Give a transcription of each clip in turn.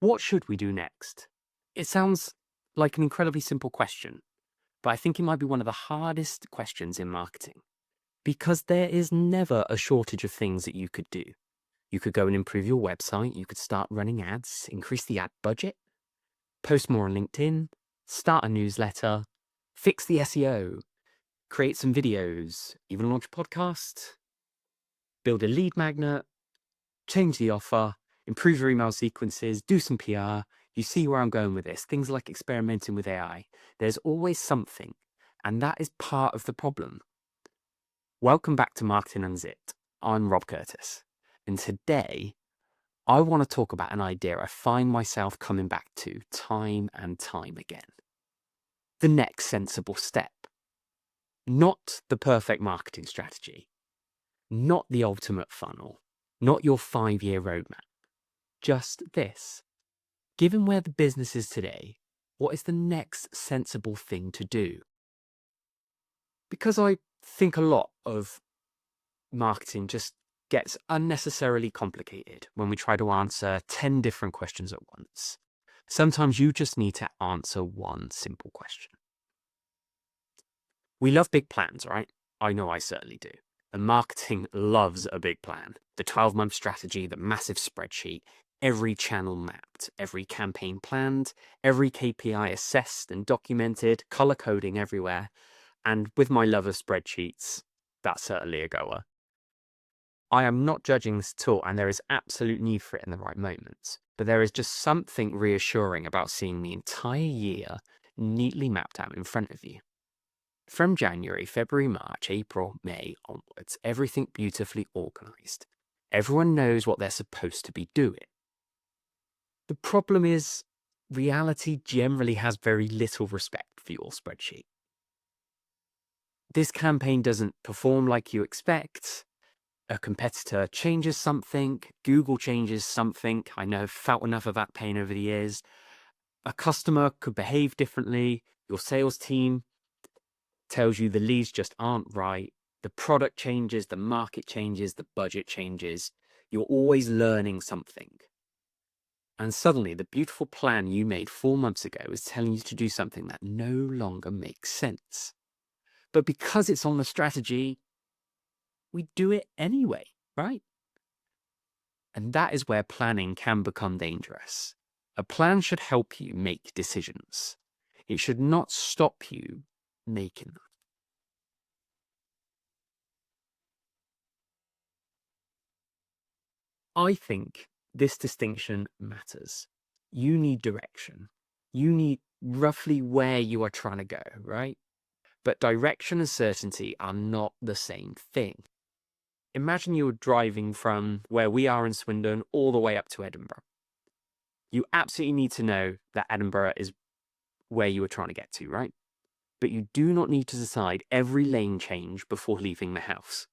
What should we do next? It sounds like an incredibly simple question, but I think it might be one of the hardest questions in marketing because there is never a shortage of things that you could do. You could go and improve your website, you could start running ads, increase the ad budget, post more on LinkedIn, start a newsletter, fix the SEO, create some videos, even launch a podcast, build a lead magnet, change the offer, improve your email sequences, do some PR. You see where I'm going with this. Things like experimenting with AI. There's always something, and that is part of the problem. Welcome back to Marketing Unzipped. I'm Rob Curtis, and today I want to talk about an idea I find myself coming back to time and time again. The next sensible step. Not the perfect marketing strategy, not the ultimate funnel, not your 5-year roadmap. Just this. Given where the business is today, what is the next sensible thing to do? Because I think a lot of marketing just gets unnecessarily complicated when we try to answer 10 different questions at once. Sometimes you just need to answer one simple question. We love big plans, right? I know I certainly do. And marketing loves a big plan. The 12-month strategy, the massive spreadsheet, every channel mapped, every campaign planned, every KPI assessed and documented, color coding everywhere. And with my love of spreadsheets, that's certainly a goer. I am not judging this at all, and there is absolute need for it in the right moments. But there is just something reassuring about seeing the entire year neatly mapped out in front of you. From January, February, March, April, May onwards, everything beautifully organized. Everyone knows what they're supposed to be doing. The problem is, reality generally has very little respect for your spreadsheet. This campaign doesn't perform like you expect. A competitor changes something. Google changes something. I know I've felt enough of that pain over the years. A customer could behave differently. Your sales team tells you the leads just aren't right. The product changes, the market changes, the budget changes. You're always learning something. And suddenly the beautiful plan you made 4 months ago is telling you to do something that no longer makes sense. But because it's on the strategy, we do it anyway, right? And that is where planning can become dangerous. A plan should help you make decisions. It should not stop you making them. I think this distinction matters. You need direction. You need roughly where you are trying to go, right? But direction and certainty are not the same thing. Imagine you were driving from where we are in Swindon all the way up to Edinburgh. You absolutely need to know that Edinburgh is where you are trying to get to, right? But you do not need to decide every lane change before leaving the house.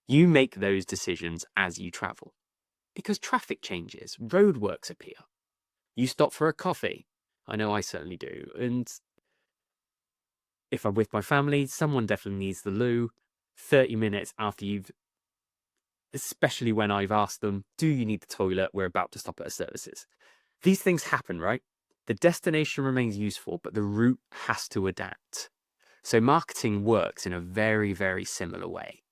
You make those decisions as you travel. Because traffic changes, roadworks appear. You stop for a coffee. I know I certainly do. And if I'm with my family, someone definitely needs the loo 30 minutes after you've, especially when I've asked them, do you need the toilet? We're about to stop at a services. These things happen, right? The destination remains useful, but the route has to adapt. So marketing works in a very, very similar way.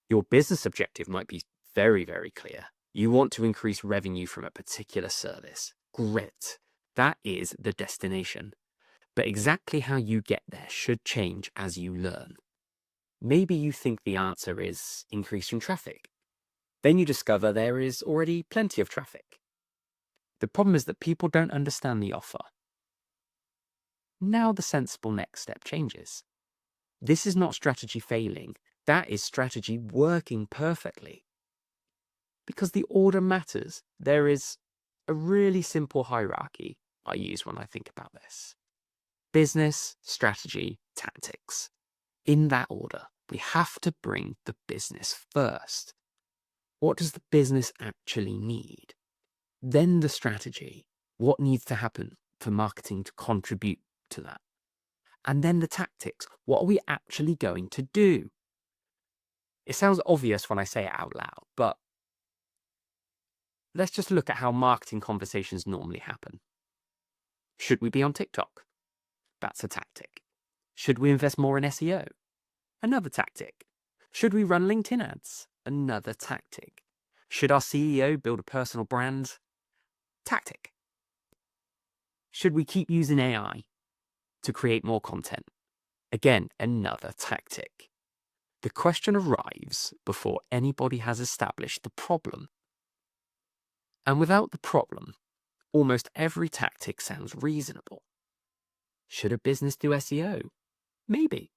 Your business objective might be very, very clear. You want to increase revenue from a particular service. Great. That is the destination. But exactly how you get there should change as you learn. Maybe you think the answer is increasing traffic. Then you discover there is already plenty of traffic. The problem is that people don't understand the offer. Now the sensible next step changes. This is not strategy failing. That is strategy working perfectly. Because the order matters. There is a really simple hierarchy I use when I think about this. Business, strategy, tactics. In that order, we have to bring the business first. What does the business actually need? Then the strategy. What needs to happen for marketing to contribute to that? And then the tactics. What are we actually going to do? It sounds obvious when I say it out loud, but let's just look at how marketing conversations normally happen. Should we be on TikTok? That's a tactic. Should we invest more in SEO? Another tactic. Should we run LinkedIn ads? Another tactic. Should our CEO build a personal brand? Tactic. Should we keep using AI to create more content? Again, another tactic. The question arrives before anybody has established the problem. And without the problem, almost every tactic sounds reasonable. Should a business do SEO? Maybe.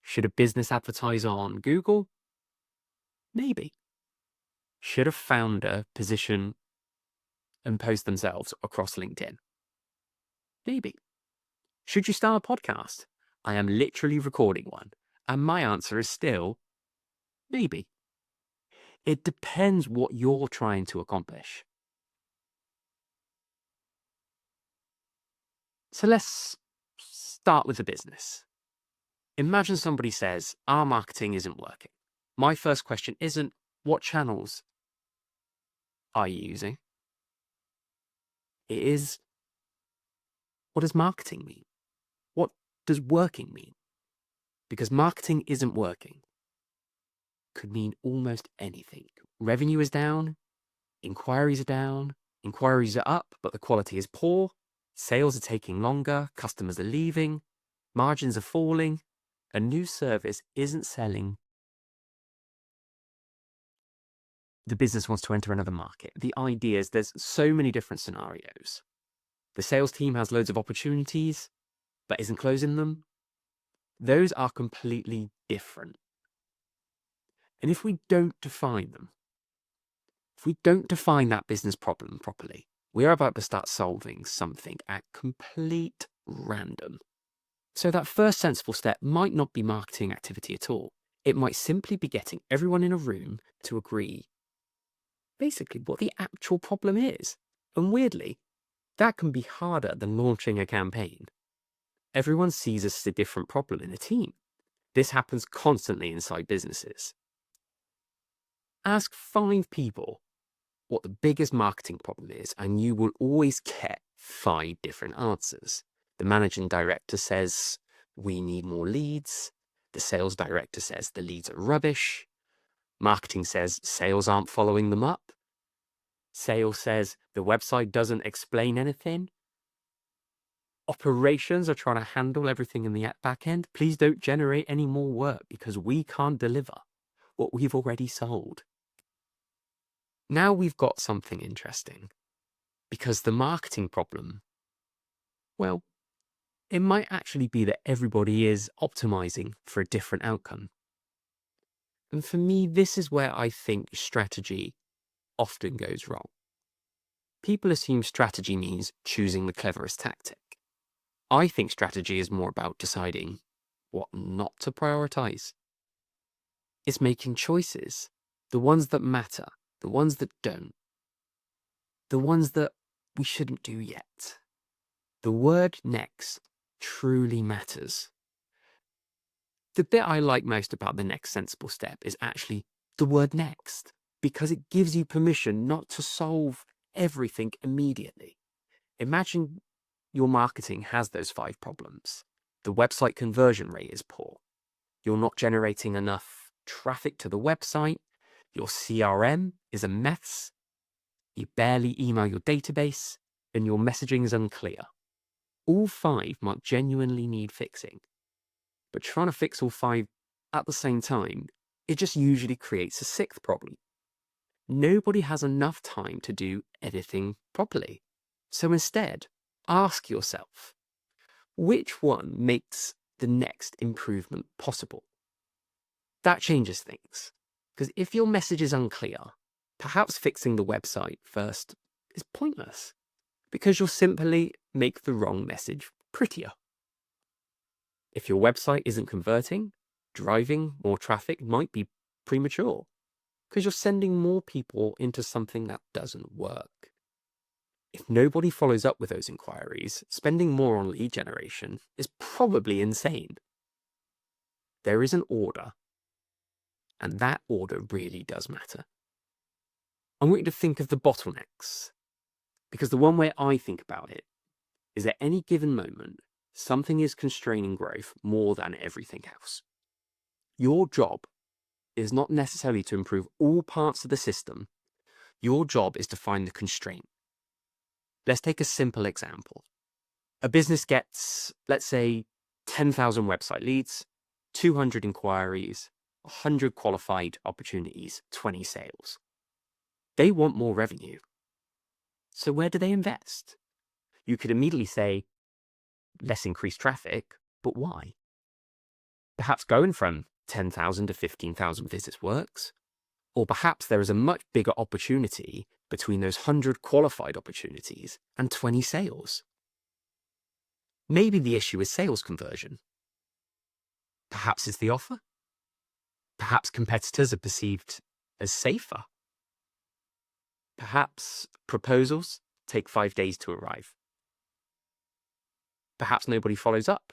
Should a business advertise on Google? Maybe. Should a founder position and post themselves across LinkedIn? Maybe. Should you start a podcast? I am literally recording one, and my answer is still maybe. It depends what you're trying to accomplish. So let's start with the business. Imagine somebody says, our marketing isn't working. My first question isn't, what channels are you using? It is, what does marketing mean? What does working mean? Because marketing isn't working could mean almost anything. Revenue is down, inquiries are down, inquiries are up, but the quality is poor, sales are taking longer, customers are leaving, margins are falling, a new service isn't selling. The business wants to enter another market. The idea is there's so many different scenarios. The sales team has loads of opportunities, but isn't closing them. Those are completely different. And if we don't define them, if we don't define that business problem properly, we are about to start solving something at complete random. So that first sensible step might not be marketing activity at all. It might simply be getting everyone in a room to agree basically what the actual problem is. And weirdly, that can be harder than launching a campaign. Everyone sees a different problem in a team. This happens constantly inside businesses. Ask 5 people what the biggest marketing problem is, and you will always get 5 different answers. The managing director says, we need more leads. The sales director says the leads are rubbish. Marketing says sales aren't following them up. Sales says the website doesn't explain anything. Operations are trying to handle everything in the back end. Please don't generate any more work because we can't deliver what we've already sold. Now we've got something interesting because the marketing problem, well, it might actually be that everybody is optimizing for a different outcome. And for me, this is where I think strategy often goes wrong. People assume strategy means choosing the cleverest tactic. I think strategy is more about deciding what not to prioritize. It's making choices, the ones that matter, the ones that don't, the ones that we shouldn't do yet. The word next truly matters. The bit I like most about the next sensible step is actually the word next, because it gives you permission not to solve everything immediately. Imagine your marketing has those 5 problems. The website conversion rate is poor. You're not generating enough traffic to the website. Your CRM is a mess. You barely email your database, and your messaging is unclear. All 5 might genuinely need fixing. But trying to fix all 5 at the same time, it just usually creates a 6th problem. Nobody has enough time to do everything properly. So instead, ask yourself, which one makes the next improvement possible? That changes things. Because if your message is unclear, perhaps fixing the website first is pointless, because you'll simply make the wrong message prettier. If your website isn't converting, driving more traffic might be premature, because you're sending more people into something that doesn't work. If nobody follows up with those inquiries, spending more on lead generation is probably insane. There is an order, and that order really does matter. I want you to think of the bottlenecks, because the one way I think about it is at any given moment, something is constraining growth more than everything else. Your job is not necessarily to improve all parts of the system. Your job is to find the constraint. Let's take a simple example. A business gets, let's say, 10,000 website leads, 200 inquiries, 100 qualified opportunities, 20 sales. They want more revenue. So where do they invest? You could immediately say, let's increase traffic, but why? Perhaps going from 10,000 to 15,000 visits works. Or perhaps there is a much bigger opportunity between those 100 qualified opportunities and 20 sales. Maybe the issue is sales conversion. Perhaps it's the offer. Perhaps competitors are perceived as safer. Perhaps proposals take 5 days to arrive. Perhaps nobody follows up.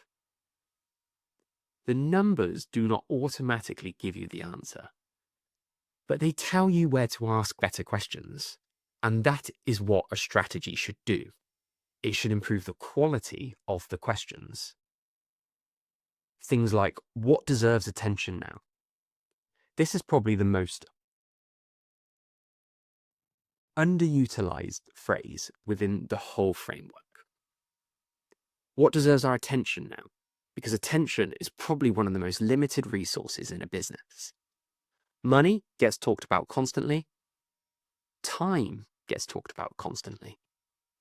The numbers do not automatically give you the answer, but they tell you where to ask better questions. And that is what a strategy should do. It should improve the quality of the questions. Things like, what deserves attention now? This is probably the most underutilized phrase within the whole framework. What deserves our attention now? Because attention is probably one of the most limited resources in a business. Money gets talked about constantly. Time gets talked about constantly.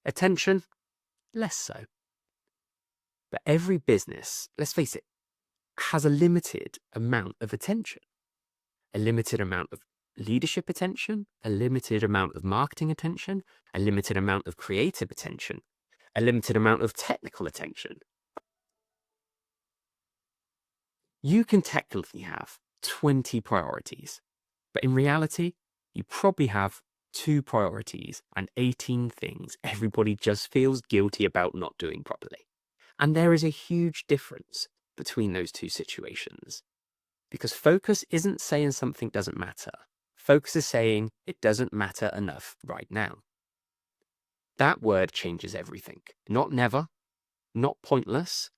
Attention, less so. But every business, let's face it, has a limited amount of attention. A limited amount of leadership attention, a limited amount of marketing attention, a limited amount of creative attention, a limited amount of technical attention. You can technically have 20 priorities, but in reality, you probably have 2 priorities and 18 things everybody just feels guilty about not doing properly. And there is a huge difference between those two situations. Because focus isn't saying something doesn't matter. Focus is saying it doesn't matter enough right now. That word changes everything. Not never, not pointless,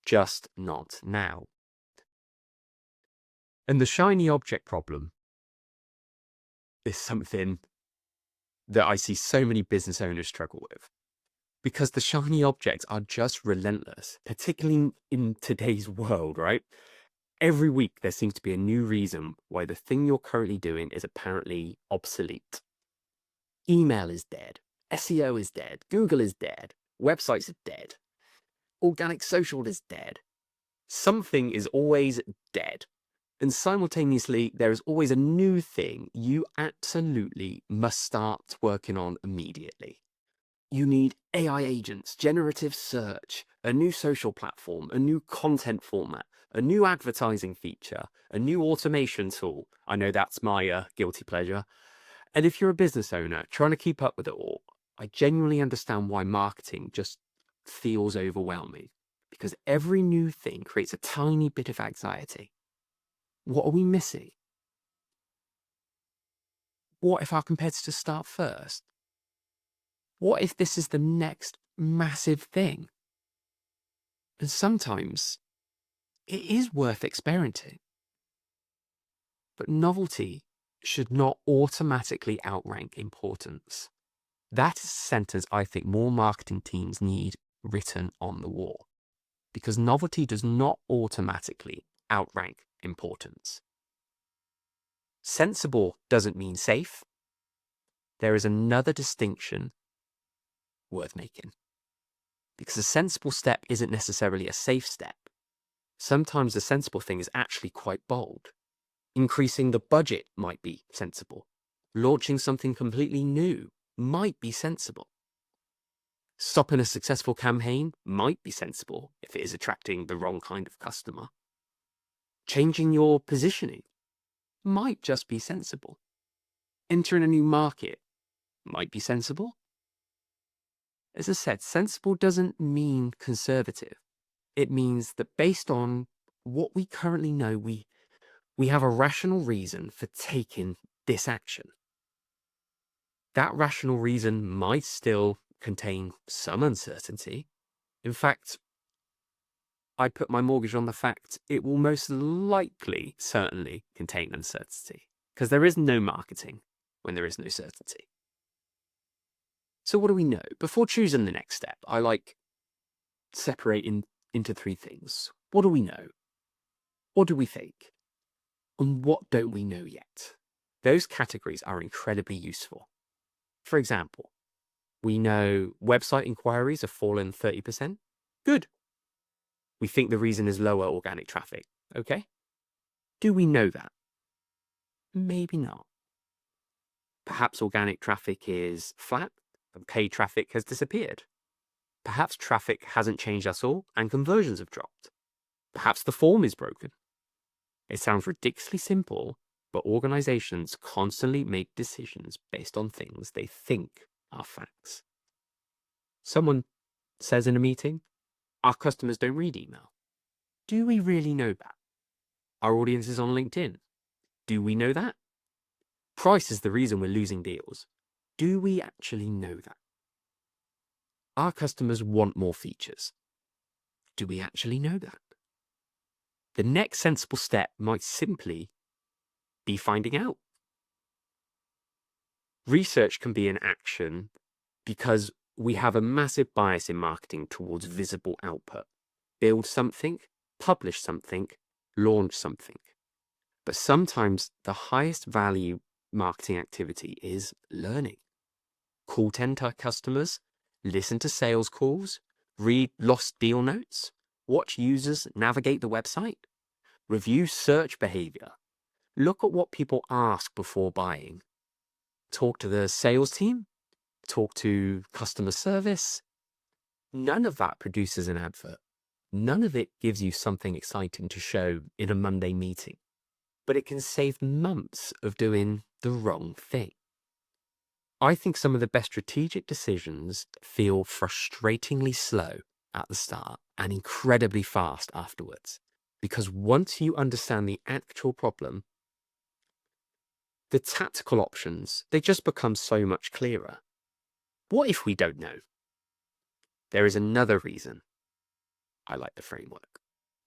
just not now. And the shiny object problem is something that I see so many business owners struggle with. Because the shiny objects are just relentless, particularly in today's world, right? Every week there seems to be a new reason why the thing you're currently doing is apparently obsolete. Email is dead. SEO is dead. Google is dead. Websites are dead. Organic social is dead. Something is always dead. And simultaneously, there is always a new thing you absolutely must start working on immediately. You need AI agents, generative search, a new social platform, a new content format, a new advertising feature, a new automation tool. I know that's my guilty pleasure. And if you're a business owner trying to keep up with it all, I genuinely understand why marketing just feels overwhelming, because every new thing creates a tiny bit of anxiety. What are we missing? What if our competitors start first? What if this is the next massive thing? And sometimes it is worth experimenting. But novelty should not automatically outrank importance. That is a sentence I think more marketing teams need written on the wall. Because novelty does not automatically outrank importance. Sensible doesn't mean safe. There is another distinction worth making. Because a sensible step isn't necessarily a safe step. Sometimes the sensible thing is actually quite bold. Increasing the budget might be sensible. Launching something completely new might be sensible. Stopping a successful campaign might be sensible if it is attracting the wrong kind of customer. Changing your positioning might just be sensible. Entering a new market might be sensible. As I said, sensible doesn't mean conservative. It means that based on what we currently know, we have a rational reason for taking this action. that rational reason might still contain some uncertainty. In fact, I put my mortgage on the fact it will most likely, certainly contain uncertainty, because there is no marketing when there is no certainty. So what do we know? Before choosing the next step, I like separating into three things. What do we know? What do we think? And what don't we know yet? Those categories are incredibly useful. For example, we know website inquiries have fallen 30%. Good. We think the reason is lower organic traffic. Okay. Do we know that? Maybe not. Perhaps organic traffic is flat and paid traffic has disappeared. Perhaps traffic hasn't changed at all and conversions have dropped. Perhaps the form is broken. It sounds ridiculously simple, but organizations constantly make decisions based on things they think are facts. Someone says in a meeting, our customers don't read email. Do we really know that? Our audience is on LinkedIn. Do we know that? Price is the reason we're losing deals. Do we actually know that? Our customers want more features. Do we actually know that? The next sensible step might simply be finding out. Research can be an action because we have a massive bias in marketing towards visible output. Build something, publish something, launch something. But sometimes the highest value marketing activity is learning. Call 10 customers, listen to sales calls, read lost deal notes, watch users navigate the website, review search behavior, look at what people ask before buying, talk to the sales team, talk to customer service. None of that produces an advert. None of it gives you something exciting to show in a Monday meeting, but it can save months of doing the wrong thing. I think some of the best strategic decisions feel frustratingly slow at the start and incredibly fast afterwards, because once you understand the actual problem, the tactical options, they just become so much clearer. What if we don't know? There is another reason I like the framework,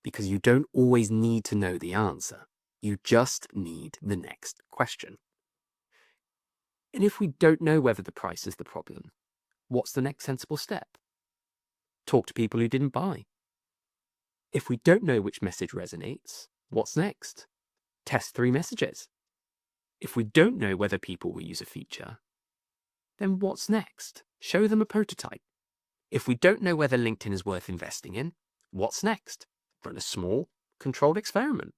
because you don't always need to know the answer. You just need the next question. And if we don't know whether the price is the problem, what's the next sensible step? Talk to people who didn't buy. If we don't know which message resonates, what's next? Test 3 messages. If we don't know whether people will use a feature, then what's next? Show them a prototype. If we don't know whether LinkedIn is worth investing in, what's next? Run a small, controlled experiment.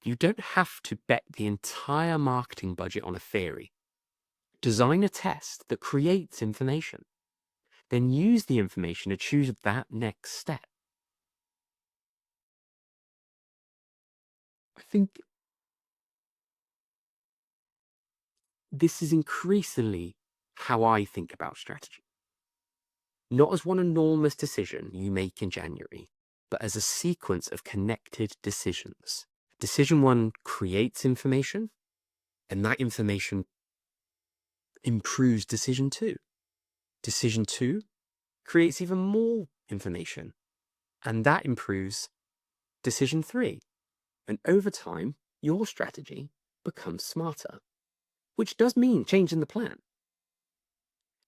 You don't have to bet the entire marketing budget on a theory. Design a test that creates information. Then use the information to choose that next step. I think this is increasingly how I think about strategy. Not as one enormous decision you make in January, but as a sequence of connected decisions. Decision 1 creates information, and that information improves decision 2. Decision 2 creates even more information, and that improves decision 3. And over time, your strategy becomes smarter, which does mean changing the plan.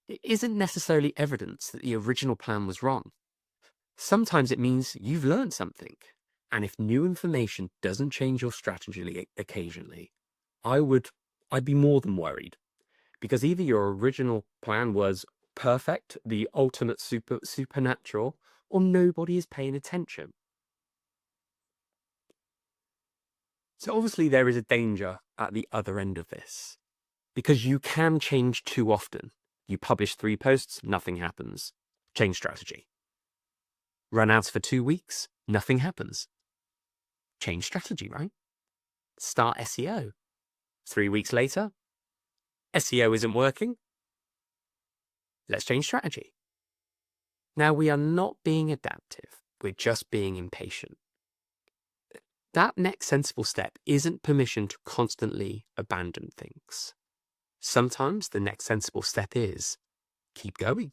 It isn't necessarily evidence that the original plan was wrong. Sometimes it means you've learned something. And if new information doesn't change your strategy occasionally, I'd be more than worried. Because either your original plan was perfect, the ultimate supernatural, or nobody is paying attention. So obviously there is a danger at the other end of this, because you can change too often. You publish 3 posts, nothing happens. Change strategy. Run ads for 2 weeks, nothing happens. Change strategy, right? Start SEO. 3 weeks later, SEO isn't working. Let's change strategy. Now, we are not being adaptive. We're just being impatient. That next sensible step isn't permission to constantly abandon things. Sometimes the next sensible step is keep going.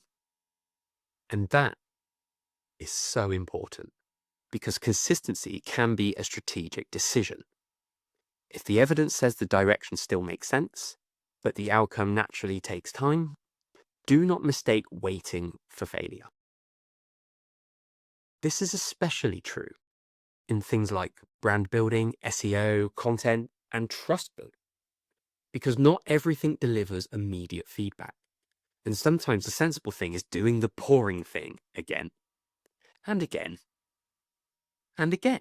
And that is so important because consistency can be a strategic decision. If the evidence says the direction still makes sense, but the outcome naturally takes time, do not mistake waiting for failure. This is especially true in things like brand building, SEO, content, and trust building, because not everything delivers immediate feedback. And sometimes the sensible thing is doing the boring thing again and again and again.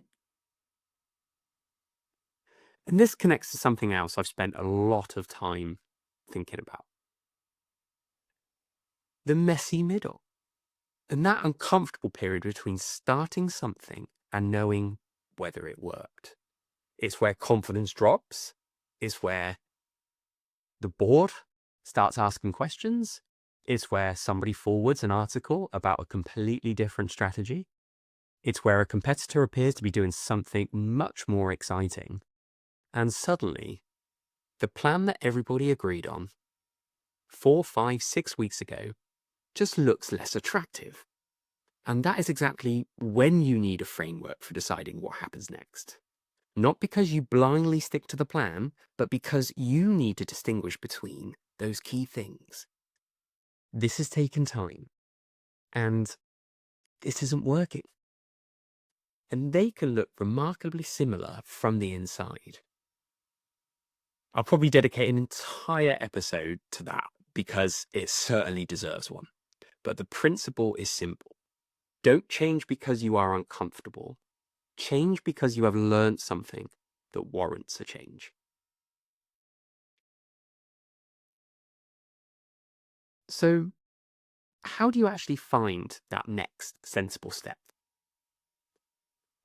And this connects to something else I've spent a lot of time thinking about: the messy middle. And that uncomfortable period between starting something and knowing whether it worked. It's where confidence drops. It's where the board starts asking questions. It's where somebody forwards an article about a completely different strategy. It's where a competitor appears to be doing something much more exciting. And suddenly, the plan that everybody agreed on 4, 5, 6 weeks ago just looks less attractive. And that is exactly when you need a framework for deciding what happens next. Not because you blindly stick to the plan, but because you need to distinguish between those key things. This has taken time, and this isn't working. And they can look remarkably similar from the inside. I'll probably dedicate an entire episode to that because it certainly deserves one. But the principle is simple. Don't change because you are uncomfortable. Change because you have learned something that warrants a change. So, how do you actually find that next sensible step?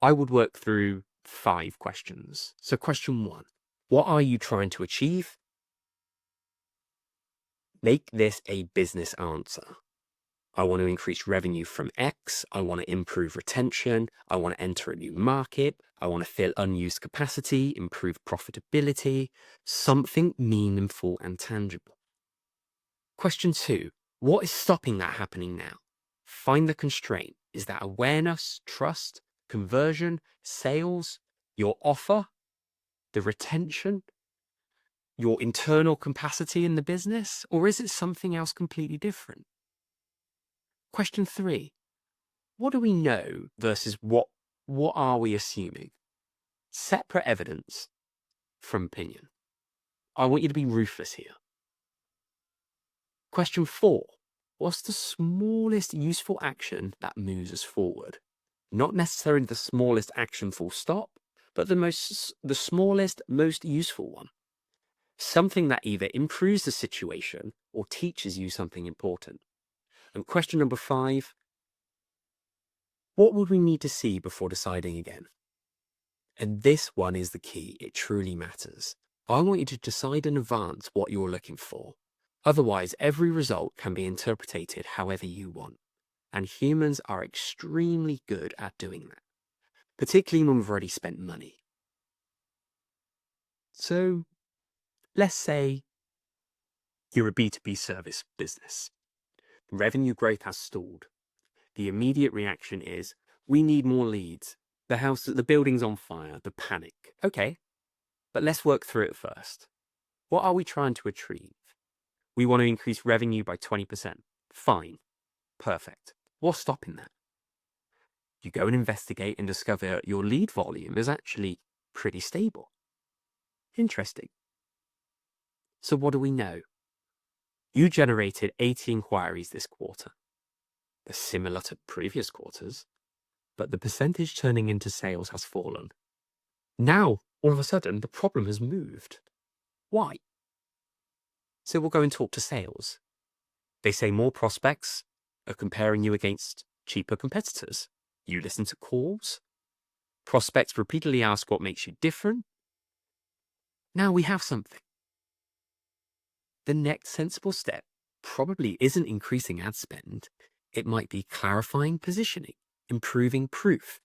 I would work through 5 questions. So, question 1, what are you trying to achieve? Make this a business answer. I want to increase revenue from X. I want to improve retention. I want to enter a new market. I want to fill unused capacity, improve profitability, something meaningful and tangible. Question 2, what is stopping that happening now? Find the constraint. Is that awareness, trust, conversion, sales, your offer, the retention, your internal capacity in the business? Or is it something else completely different? Question 3, what do we know versus what are we assuming? Separate evidence from opinion. I want you to be ruthless here. Question 4, what's the smallest useful action that moves us forward? Not necessarily the smallest action full stop, but the smallest, most useful one. Something that either improves the situation or teaches you something important. And question number 5, what would we need to see before deciding again? And this one is the key. It truly matters. I want you to decide in advance what you're looking for. Otherwise, every result can be interpreted however you want. And humans are extremely good at doing that, particularly when we've already spent money. So let's say you're a B2B service business. Revenue growth has stalled. The immediate reaction is, we need more leads. The building's on fire, the panic. Okay, but let's work through it first. What are we trying to achieve? We want to increase revenue by 20%. Fine. Perfect. What's stopping that? You go and investigate and discover your lead volume is actually pretty stable. Interesting. So what do we know? You generated 80 inquiries this quarter. They're similar to previous quarters, but the percentage turning into sales has fallen. Now, all of a sudden, the problem has moved. Why? So we'll go and talk to sales. They say more prospects are comparing you against cheaper competitors. You listen to calls. Prospects repeatedly ask what makes you different. Now we have something. The next sensible step probably isn't increasing ad spend. It might be clarifying positioning, improving proof,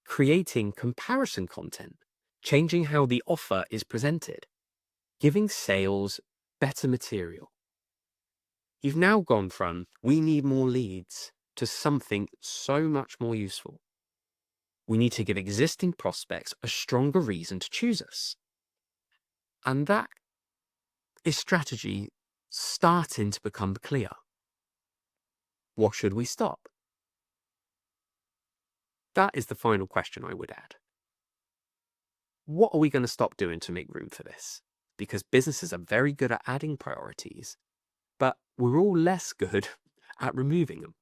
creating comparison content, changing how the offer is presented, giving sales better material. You've now gone from, we need more leads, to something so much more useful. We need to give existing prospects a stronger reason to choose us. And that is strategy starting to become clear. What should we stop? That is the final question I would add. What are we going to stop doing to make room for this? Because businesses are very good at adding priorities, but we're all less good at removing them.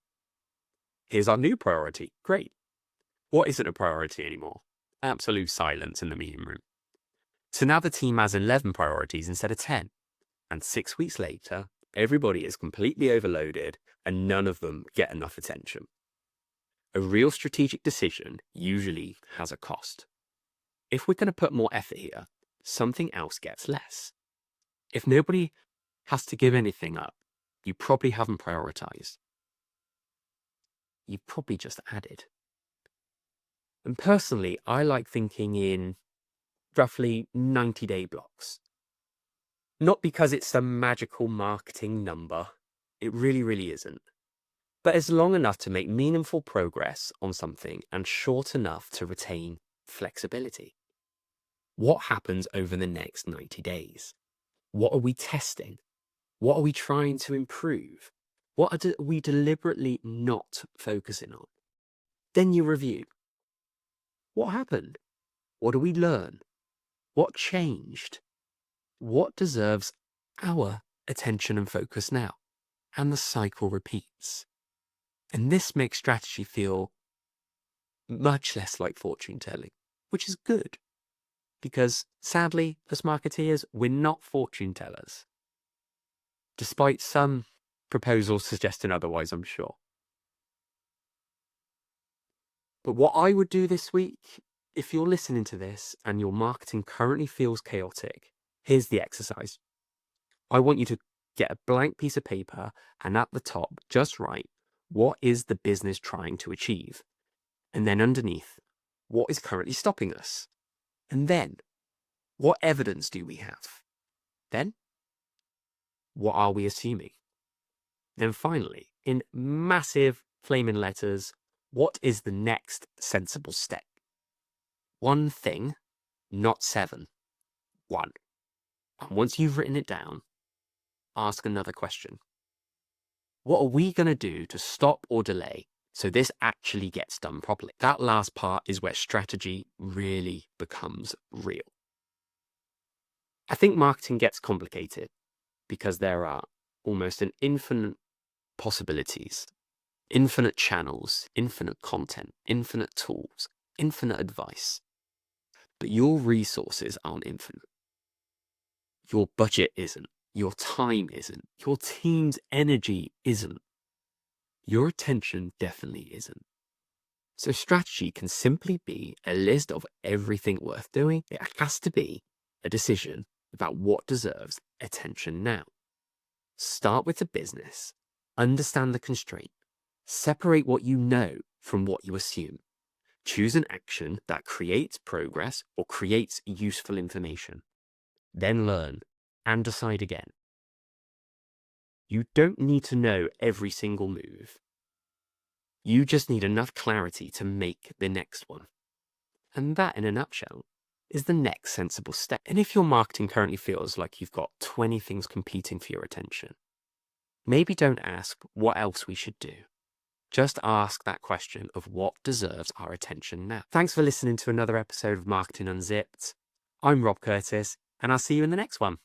Here's our new priority. Great. What isn't a priority anymore? Absolute silence in the meeting room. So now the team has 11 priorities instead of 10. And 6 weeks later, everybody is completely overloaded and none of them get enough attention. A real strategic decision usually has a cost. If we're going to put more effort here, something else gets less. If nobody has to give anything up, you probably haven't prioritized. You've probably just added. And personally, I like thinking in roughly 90-day blocks. Not because it's some magical marketing number. It really, really isn't. But it's long enough to make meaningful progress on something and short enough to retain flexibility. What happens over the next 90 days? What are we testing? What are we trying to improve? What are we deliberately not focusing on? Then you review. What happened? What do we learn? What changed? What deserves our attention and focus now? And the cycle repeats. And this makes strategy feel much less like fortune telling, which is good. Because sadly, as marketeers, we're not fortune tellers. Despite some proposals suggesting otherwise, I'm sure. But what I would do this week, if you're listening to this and your marketing currently feels chaotic, here's the exercise. I want you to get a blank piece of paper and at the top, just write, what is the business trying to achieve? And then underneath, what is currently stopping us? And then, what evidence do we have? Then, what are we assuming? Then finally, in massive flaming letters, what is the next sensible step? One thing, not 7. 1. And once you've written it down, ask another question. What are we going to do to stop or delay so this actually gets done properly? That last part is where strategy really becomes real. I think marketing gets complicated because there are almost an infinite possibilities, infinite channels, infinite content, infinite tools, infinite advice. But your resources aren't infinite. Your budget isn't. Your time isn't. Your team's energy isn't. Your attention definitely isn't. So strategy can simply be a list of everything worth doing. It has to be a decision about what deserves attention now. Start with the business, understand the constraint, separate what you know from what you assume. Choose an action that creates progress or creates useful information. Then learn and decide again. You don't need to know every single move. You just need enough clarity to make the next one. And that, in a nutshell, is the next sensible step. And if your marketing currently feels like you've got 20 things competing for your attention, maybe don't ask what else we should do. Just ask that question of what deserves our attention now. Thanks for listening to another episode of Marketing Unzipped. I'm Rob Curtis, and I'll see you in the next one.